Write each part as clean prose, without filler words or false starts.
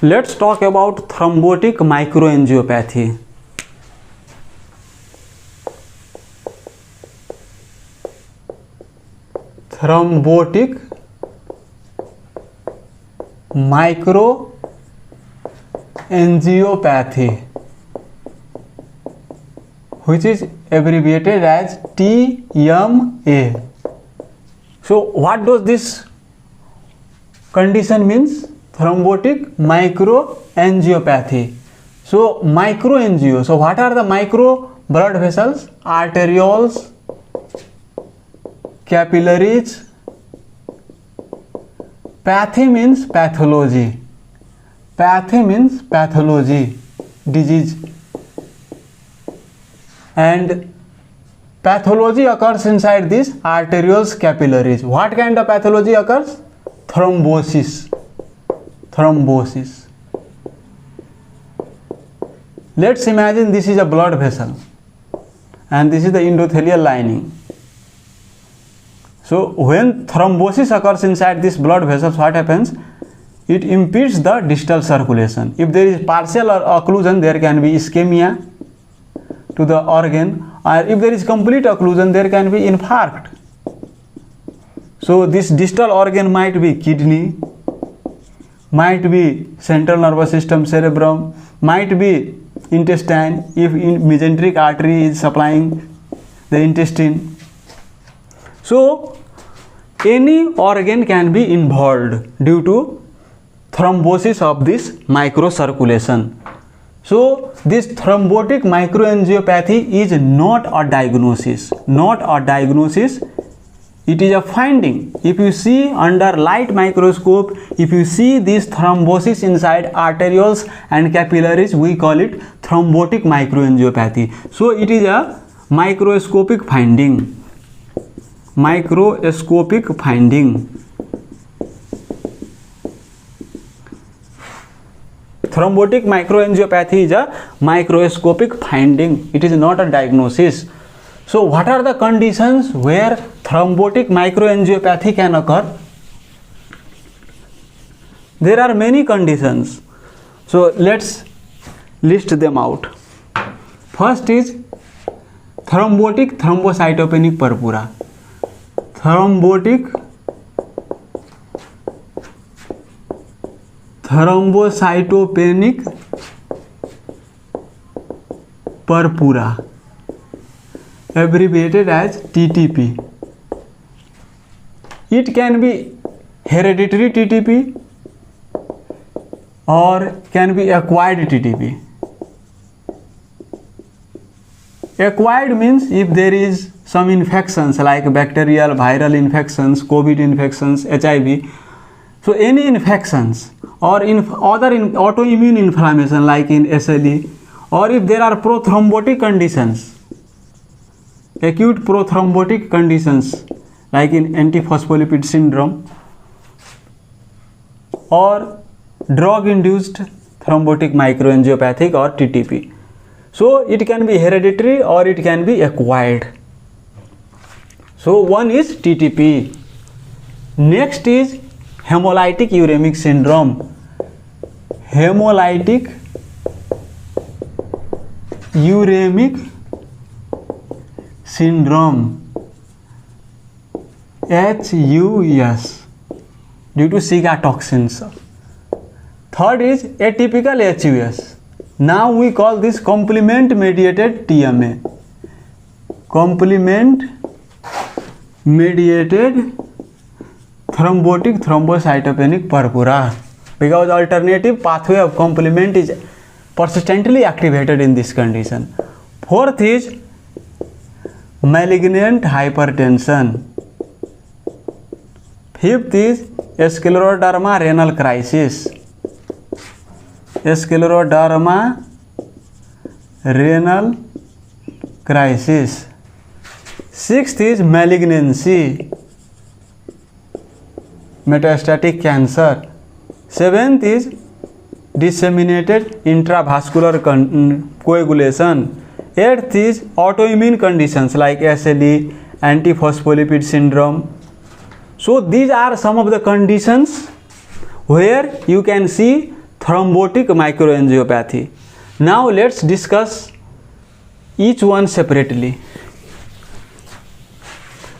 Let's talk about thrombotic microangiopathy. Thrombotic microangiopathy, which is abbreviated as TMA. So what does this condition means? Thrombotic microangiopathy. So microangio, so what are the micro blood vessels? Arterioles, capillaries. Pathy means pathology. Pathy means pathology, disease. And pathology occurs inside these arterioles, capillaries. What kind of pathology occurs? Thrombosis. Thrombosis. Let's imagine this is a blood vessel and this is the endothelial lining. So when thrombosis occurs inside this blood vessels, what happens? It impedes the distal circulation. If there is partial occlusion, there can be ischemia to the organ, or if there is complete occlusion, there can be infarct. So this distal organ might be kidney, might be central nervous system, cerebrum, might be intestine if mesenteric artery is supplying the intestine. So any organ can be involved due to thrombosis of this microcirculation. So this thrombotic microangiopathy is not a diagnosis, not a diagnosis. It is a finding. If you see under light microscope, if you see this thrombosis inside arterioles and capillaries, we call it thrombotic microangiopathy. So it is a microscopic finding. Microscopic finding. Thrombotic microangiopathy is a microscopic finding. It is not a diagnosis. So what are the conditions where thrombotic microangiopathy can occur? There are many conditions. So let's list them out. First is thrombotic thrombocytopenic purpura. Thrombotic thrombocytopenic purpura, abbreviated as TTP. It can be hereditary TTP or can be acquired TTP. Acquired means if there is some infections like bacterial, viral infections, COVID infections, HIV. So any infections or other autoimmune inflammation like in SLE, or if there are prothrombotic conditions, acute prothrombotic conditions like in antiphospholipid syndrome, or drug-induced thrombotic microangiopathic or TTP. So it can be hereditary or it can be acquired. So one is TTP. Next is hemolytic uremic syndrome. Hemolytic uremic syndrome, HUS, due to Shiga toxins. Third is atypical HUS. Now we call this complement mediated TMA. Complement mediated thrombotic thrombocytopenic purpura, because alternative pathway of complement is persistently activated in this condition. Fourth is malignant hypertension. Fifth is scleroderma renal crisis. Scleroderma renal crisis. Sixth is malignancy, metastatic cancer. Seventh is disseminated intravascular coagulation. Eighth is autoimmune conditions like SLE, antiphospholipid syndrome. So these are some of the conditions where you can see thrombotic microangiopathy. Now let's discuss each one separately.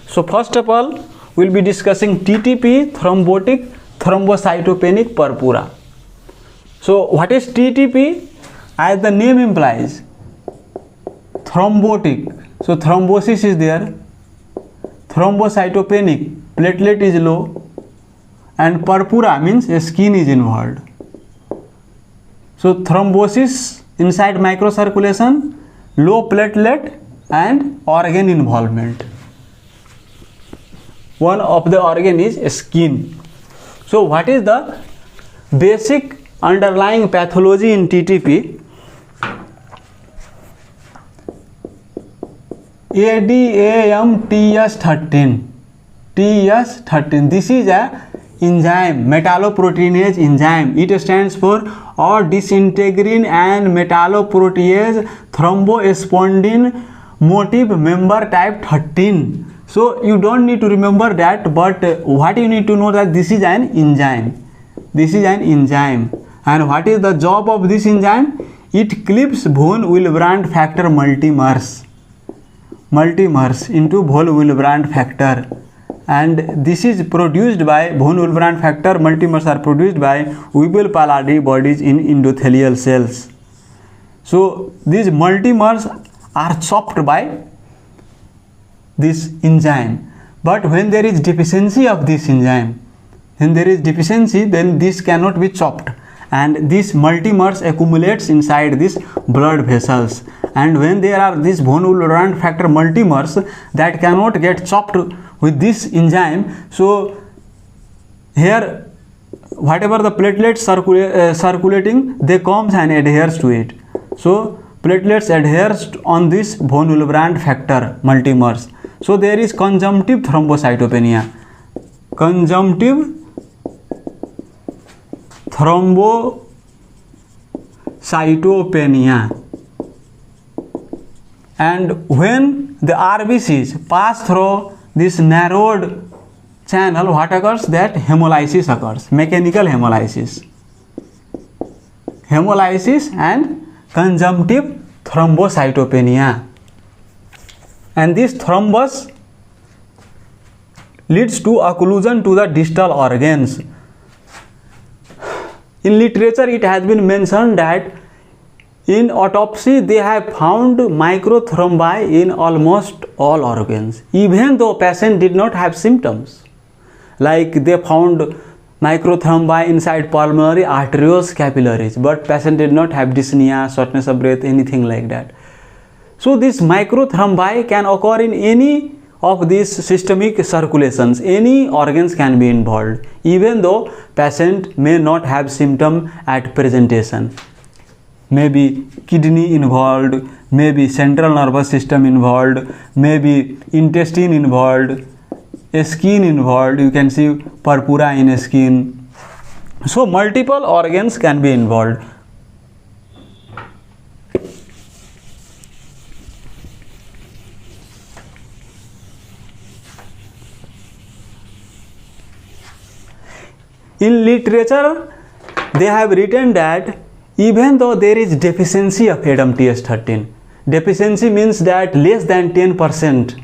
So first of all, we'll be discussing TTP, thrombotic thrombocytopenic purpura. So what is TTP? As the name implies, thrombotic. So thrombosis is there, thrombocytopenic, platelet is low, and purpura means skin is involved. So thrombosis inside microcirculation, low platelet and organ involvement. One of the organ is skin. So what is the basic underlying pathology in TTP? ADAMTS13. TS13. This is a enzyme, metalloproteinase enzyme. It stands for or disintegrin and metalloprotease thrombospondin motif member type 13. So you don't need to remember that, but what you need to know that this is an enzyme. This is an enzyme. And what is the job of this enzyme? It clips von Willebrand factor multimers into von Willebrand factor, and this is produced by von Willebrand factor multimers are produced by Weibel-Palade bodies in endothelial cells. So these multimers are chopped by this enzyme, but when there is deficiency of this enzyme, then this cannot be chopped, and these multimers accumulates inside these blood vessels, and when there are these von Willebrand factor multimers that cannot get chopped with this enzyme, so here whatever the platelets circulating, they comes and adheres to it. So platelets adheres on this von Willebrand factor multimers. So there is conjunctive thrombocytopenia. Conjunctive thrombocytopenia. And when the RBCs pass through this narrowed channel, what occurs? That hemolysis occurs, mechanical hemolysis. Hemolysis and conjunctive thrombocytopenia. And this thrombus leads to occlusion to the distal organs. In literature, it has been mentioned that in autopsy, they have found microthrombi in almost all organs, even though patient did not have symptoms. Like they found microthrombi inside pulmonary arterios capillaries, but patient did not have dyspnea, shortness of breath, anything like that. So this microthrombi can occur in any of these systemic circulations. Any organs can be involved, even though patient may not have symptom at presentation. Maybe kidney involved, maybe central nervous system involved, maybe intestine involved, skin involved. You can see purpura in skin. So multiple organs can be involved. In literature, they have written that even though there is deficiency of ADAMTS13, deficiency means that less than 10%,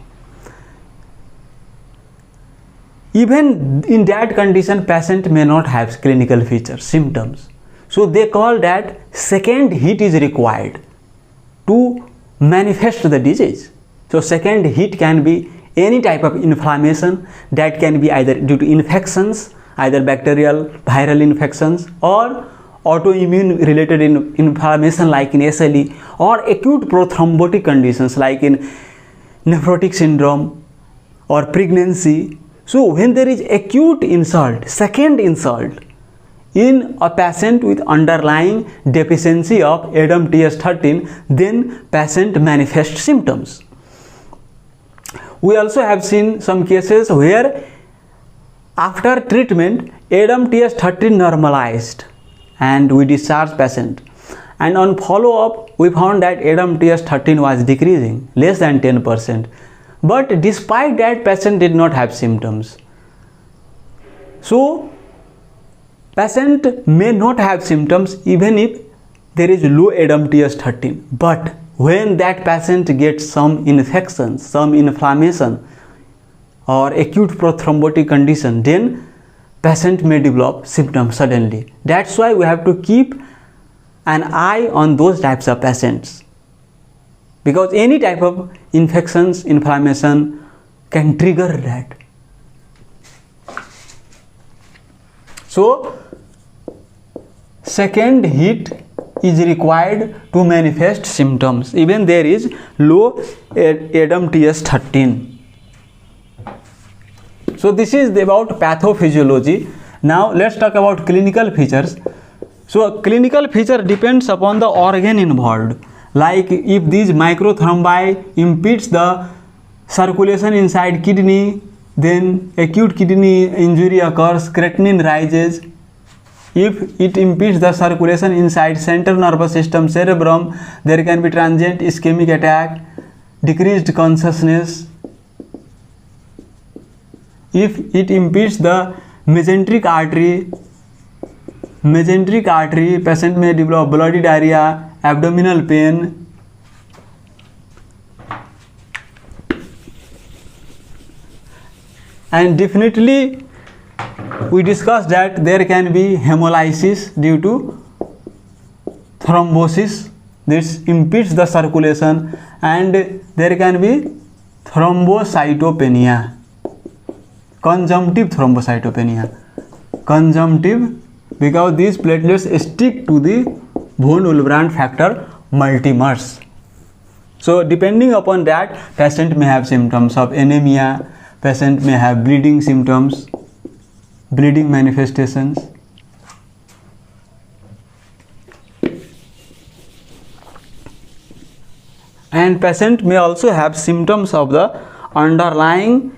even in that condition, patient may not have clinical features, symptoms. So they call that second hit is required to manifest the disease. So second hit can be any type of inflammation that can be either due to infections, either bacterial, viral infections, or autoimmune related inflammation like in SLE, or acute prothrombotic conditions like in nephrotic syndrome or pregnancy. So when there is acute insult, second insult in a patient with underlying deficiency of ADAMTS13, then patient manifests symptoms. We also have seen some cases where after treatment ADAMTS13 normalized and we discharged patient, and on follow-up we found that ADAMTS13 was decreasing, less than 10%, but despite that patient did not have symptoms. So Patient may not have symptoms even if there is low ADAMTS13, but when that patient gets some infection, some inflammation or acute prothrombotic condition, then patient may develop symptoms suddenly. That's why we have to keep an eye on those types of patients, because any type of infections, inflammation can trigger that. So second hit is required to manifest symptoms even there is low ADAMTS13. So this is about pathophysiology. Now let's talk about clinical features. So a clinical feature depends upon the organ involved. Like if these microthrombi impedes the circulation inside kidney, then acute kidney injury occurs, creatinine rises. If it impedes the circulation inside central nervous system, cerebrum, there can be transient ischemic attack, decreased consciousness. If it impedes the mesenteric artery, patient may develop bloody diarrhea, abdominal pain. And definitely we discussed that there can be hemolysis due to thrombosis. This impedes the circulation, and there can be thrombocytopenia, conjunctive thrombocytopenia. Conjunctive because these platelets stick to the von Willebrand factor multimers. So depending upon that, patient may have symptoms of anemia, patient may have bleeding symptoms, bleeding manifestations. And patient may also have symptoms of the underlying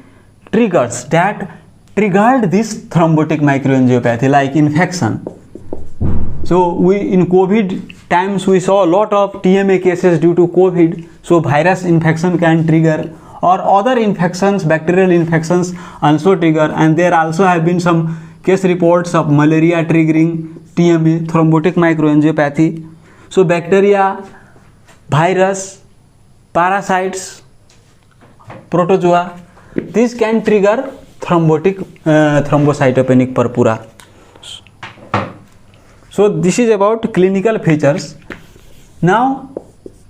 triggers that triggered this thrombotic microangiopathy, like infection. So in COVID times we saw a lot of TMA cases due to COVID. So virus infection can trigger, or other infections, bacterial infections also trigger, and there also have been some case reports of malaria triggering TMA, thrombotic microangiopathy. So bacteria, virus, parasites, protozoa, these can trigger thrombocytopenic purpura. So this is about clinical features. Now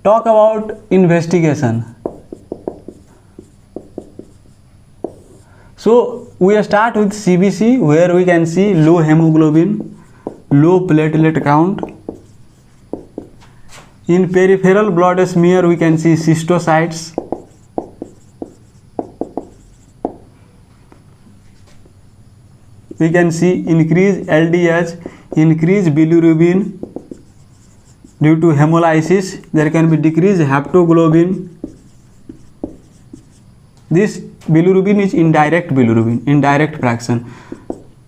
talk about investigation. So we start with CBC, where we can see low hemoglobin, low platelet count. In peripheral blood smear we can see cystocytes. We can see increased LDH, increased bilirubin due to hemolysis. There can be decreased haptoglobin. This bilirubin is indirect fraction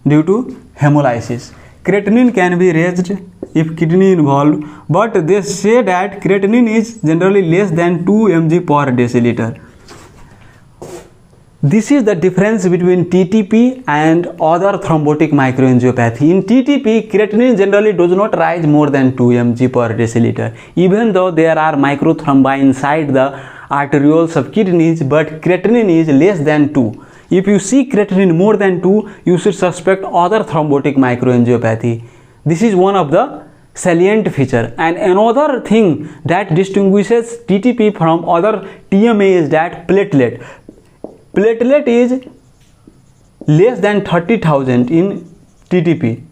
due to hemolysis. Creatinine can be raised if kidney involved, but they say that creatinine is generally less than 2 mg per deciliter. This is the difference between TTP and other thrombotic microangiopathy. In TTP, creatinine generally does not rise more than 2 mg per deciliter, even though there are microthrombi inside the arterioles of kidneys, but creatinine is less than 2. If you see creatinine more than 2, you should suspect other thrombotic microangiopathy. This is one of the salient feature. And another thing that distinguishes TTP from other TMA is that platelet is less than 30,000 in TTP,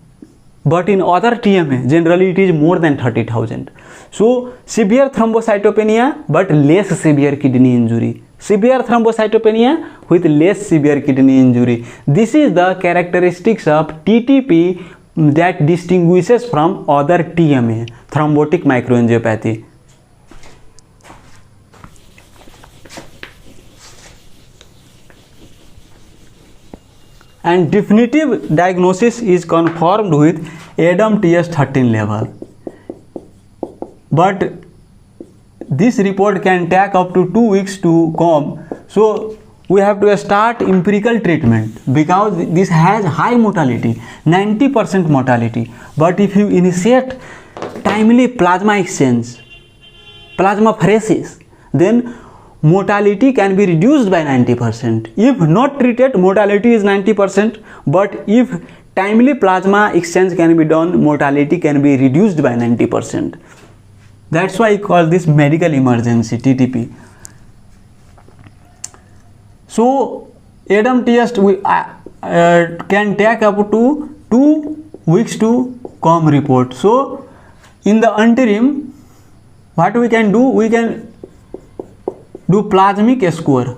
but in other TMA generally it is more than 30,000. So severe thrombocytopenia but less severe kidney injury, severe thrombocytopenia with less severe kidney injury. This is the characteristics of TTP that distinguishes from other TMA, thrombotic microangiopathy. And definitive diagnosis is confirmed with ADAMTS13 level. But this report can take up to 2 weeks to come. So we have to start empirical treatment because this has high mortality, 90% mortality. But if you initiate timely plasma exchange, plasmapheresis, then mortality can be reduced by 90%. If not treated, mortality is 90%, but if timely plasma exchange can be done, mortality can be reduced by 90%. That's why I call this medical emergency, TTP. So ADAM test we can take up to 2 weeks to come report. So in the interim, what we can do? We can do plasmic score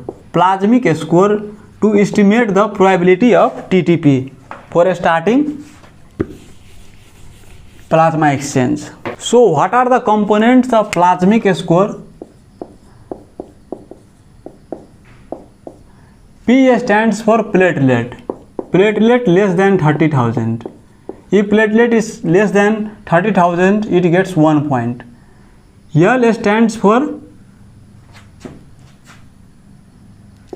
to estimate the probability of TTP for starting plasma exchange. So what are the components of plasmic score? P stands for platelet. Platelet less than 30,000. If platelet is less than 30,000, it gets 1 point. L stands for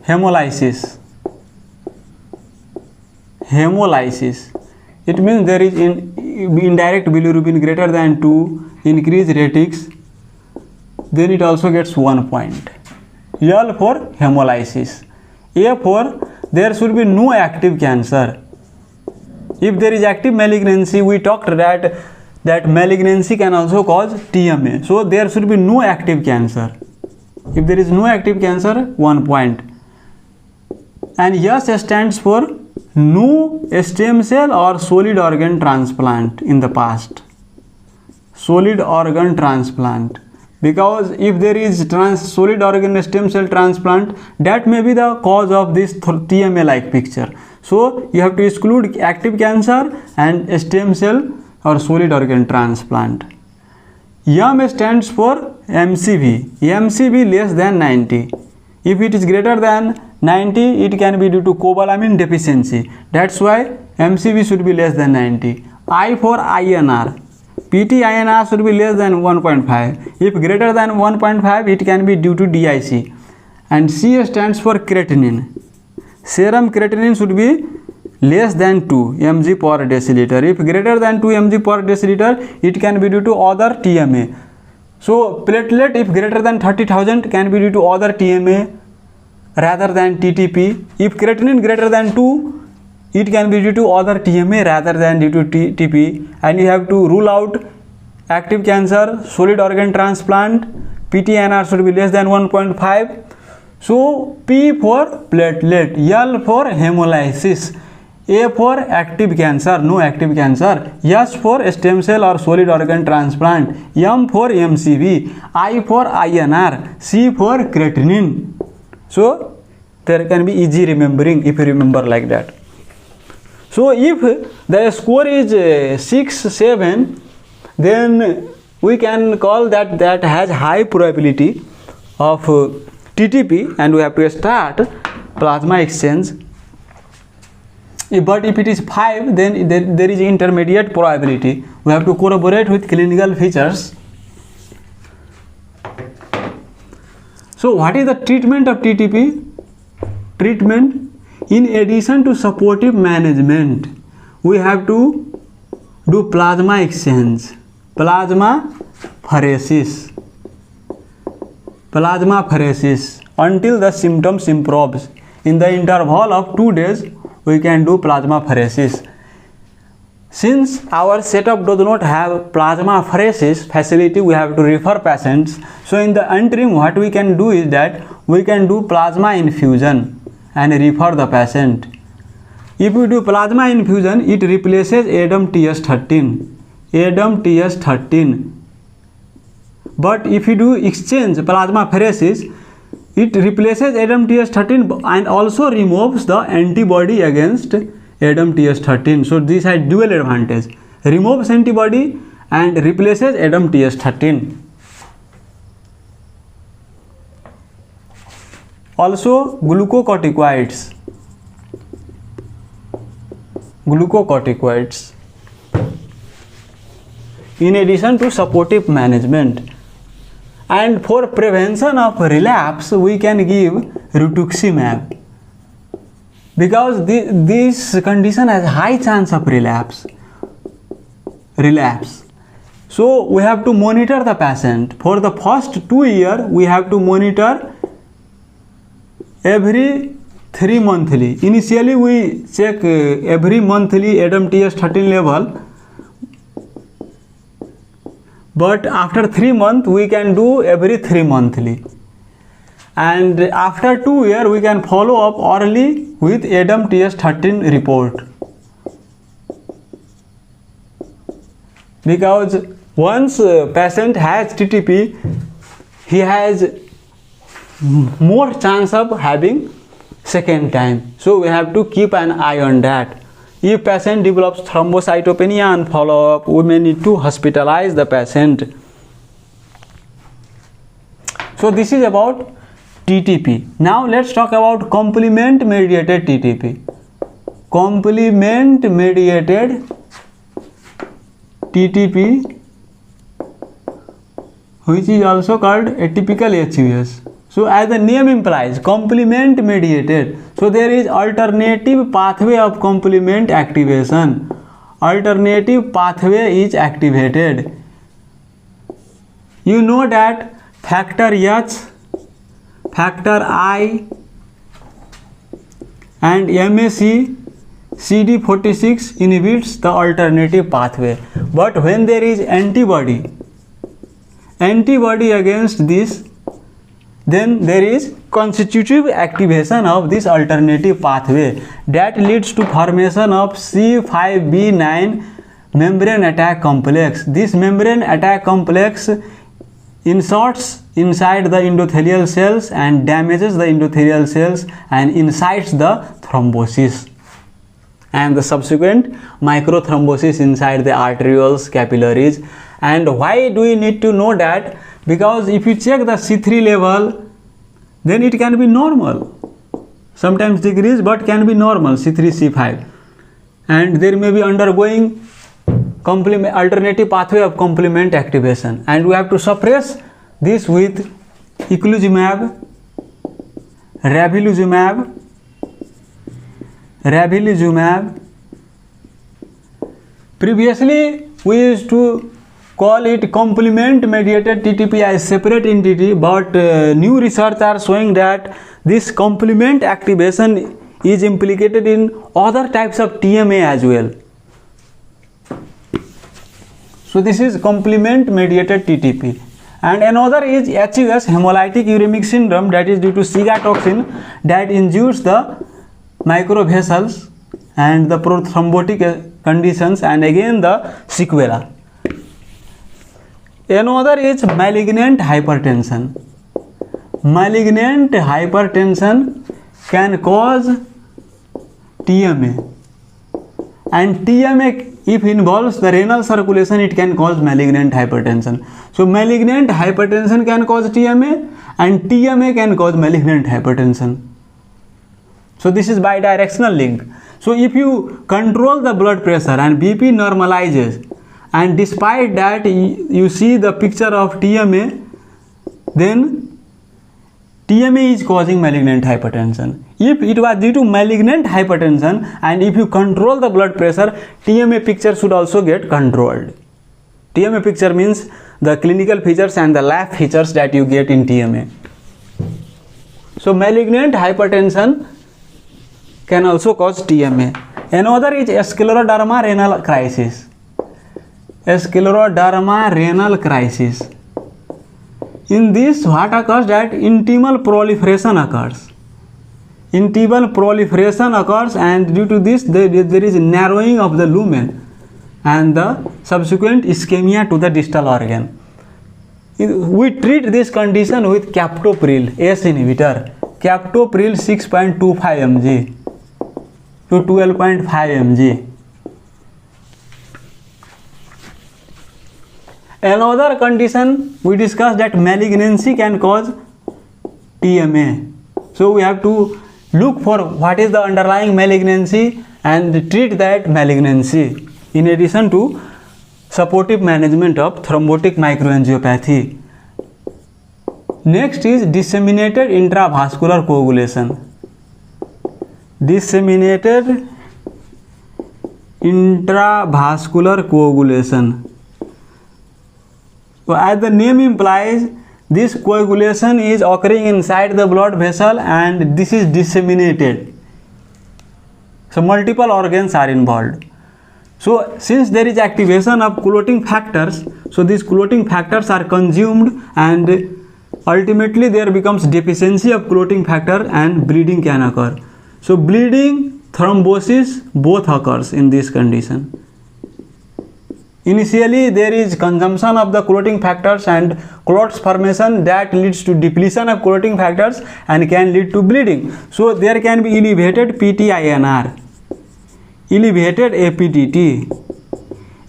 hemolysis. It means there is indirect bilirubin greater than 2, increased retics, then it also gets 1 point. L for hemolysis. A for there should be no active cancer. If there is active malignancy, we talked that malignancy can also cause TMA. So there should be no active cancer. If there is no active cancer, 1 point. And S stands for no stem cell or solid organ transplant in the past. Solid organ transplant. Because if there is solid organ stem cell transplant, that may be the cause of this TMA like picture. So you have to exclude active cancer and stem cell or solid organ transplant. M stands for MCV. MCV less than 90. If it is greater than 90, it can be due to cobalamin deficiency. That's why MCV should be less than 90. I for INR. PT-INR should be less than 1.5. If greater than 1.5, it can be due to DIC. And C stands for creatinine. Serum creatinine should be less than 2 mg per deciliter. If greater than 2 mg per deciliter, it can be due to other TMA. So platelet, if greater than 30,000, can be due to other TMA rather than TTP. If creatinine greater than 2, it can be due to other TMA rather than due to TTP. And you have to rule out active cancer, solid organ transplant. PT-INR should be less than 1.5. So P for platelet, L for hemolysis, A for active cancer, no active cancer, S for stem cell or solid organ transplant, M for MCV, I for INR, C for creatinine. So there can be easy remembering if you remember like that. So if the score is 6, 7, then we can call that has high probability of TTP, and we have to start plasma exchange. But if it is 5, then there is intermediate probability. We have to corroborate with clinical features. So what is the treatment of TTP? Treatment, in addition to supportive management, we have to do plasma exchange, plasmapheresis until the symptoms improves. In the interval of 2 days, we can do plasmapheresis. Since our setup does not have plasmapheresis facility, we have to refer patients. So in the interim, what we can do is that we can do plasma infusion and refer the patient. If we do plasma infusion, it replaces ADAM TS13. But if you do exchange plasmapheresis, it replaces ADAM TS13 and also removes the antibody against ADAM TS13. So this has dual advantage. Removes antibody and replaces ADAM TS13. Also glucocorticoids. In addition to supportive management. And for prevention of relapse, we can give rituximab. because this condition has high chance of relapse. So we have to monitor the patient. For the first 2 years, we have to monitor every 3 monthly. Initially, we check every monthly ADAM-TS13 level, but after 3 months, we can do every 3 monthly. And after 2 years, we can follow up orally with ADAM-TS13 report. Because once patient has TTP, he has more chance of having second time. So we have to keep an eye on that. If patient develops thrombocytopenia and follow up, we may need to hospitalize the patient. So this is about TTP. Now let's talk about complement mediated TTP. Complement mediated TTP, which is also called atypical HUS. So as the name implies, complement mediated. So there is alternative pathway of complement activation. Alternative pathway is activated. You know that factor H, factor I and MAC CD46 inhibits the alternative pathway. But when there is antibody against this, then there is constitutive activation of this alternative pathway that leads to formation of C5b9 membrane attack complex. This membrane attack complex inserts inside the endothelial cells and damages the endothelial cells and incites the thrombosis and the subsequent microthrombosis inside the arterioles, capillaries. And why do we need to know that? Because if you check the C3 level, then it can be normal. Sometimes decrease, but can be normal, C3, C5. And there may be undergoing alternative pathway of complement activation. And we have to suppress this with eculizumab, ravulizumab. Previously, we used to call it complement mediated TTP as separate entity, but new research are showing that this complement activation is implicated in other types of TMA as well. So this is complement mediated TTP. And another is HUS, hemolytic uremic syndrome, that is due to SIGA toxin that induces the microvessels and the prothrombotic conditions and again the sequela. Another is malignant hypertension. Malignant hypertension can cause TMA, and TMA, if involves the renal circulation, it can cause malignant hypertension. So malignant hypertension can cause TMA and TMA can cause malignant hypertension. So this is bidirectional link. So if you control the blood pressure and BP normalizes, and despite that you see the picture of TMA, then TMA is causing malignant hypertension. If it was due to malignant hypertension and if you control the blood pressure, TMA picture should also get controlled. TMA picture means the clinical features and the lab features that you get in TMA. So malignant hypertension can also cause TMA. Another is scleroderma renal crisis. Scleroderma renal crisis. In this, what occurs that intimal proliferation occurs. Intimal proliferation occurs, and due to this there is narrowing of the lumen and the subsequent ischemia to the distal organ. We treat this condition with captopril, ACE inhibitor, captopril 6.25 mg to 12.5 mg. Another condition we discussed that malignancy can cause TMA. So we have to look for what is the underlying malignancy and treat that malignancy in addition to supportive management of thrombotic microangiopathy. Next is disseminated intravascular coagulation. disseminated intravascular coagulation. So as the name implies, this coagulation is occurring inside the blood vessel and this is disseminated. So multiple organs are involved. So since there is activation of clotting factors, so these clotting factors are consumed and ultimately there becomes deficiency of clotting factor and bleeding can occur. So bleeding, thrombosis both occurs in this condition. Initially there is consumption of the clotting factors and clots formation that leads to depletion of clotting factors and can lead to bleeding. So there can be elevated PT-INR, elevated APTT.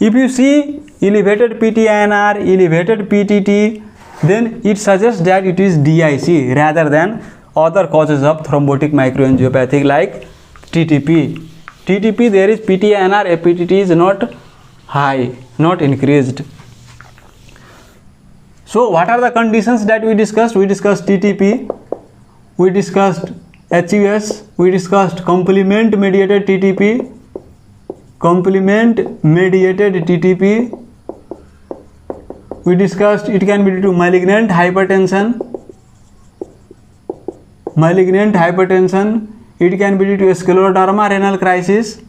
If you see elevated PT-INR, elevated PTT, then it suggests that it is DIC rather than other causes of thrombotic microangiopathy like TTP. TTP there is PT-INR, APTT is not high, not increased. So what are the conditions that we discussed? We discussed TTP, we discussed HUS, we discussed complement mediated TTP, complement mediated TTP. We discussed it can be due to malignant hypertension, it can be due to scleroderma renal crisis,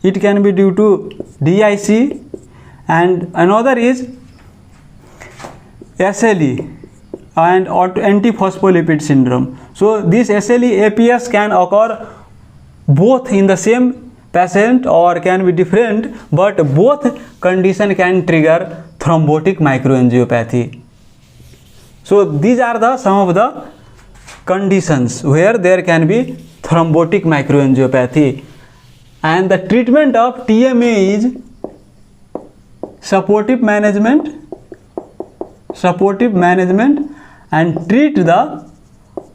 it can be due to DIC, and another is SLE and antiphospholipid syndrome. So this SLE APS can occur both in the same patient or can be different, but both condition can trigger thrombotic microangiopathy. So these are the some of the conditions where there can be thrombotic microangiopathy, and the treatment of TMA is supportive management and treat the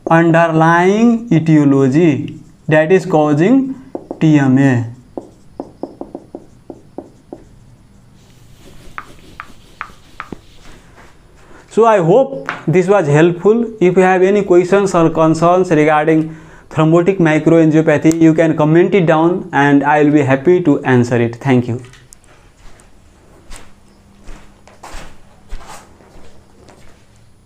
underlying etiology that is causing TMA. So I hope this was helpful. If you have any questions or concerns regarding thrombotic microangiopathy, you can comment it down and I will be happy to answer it. Thank you.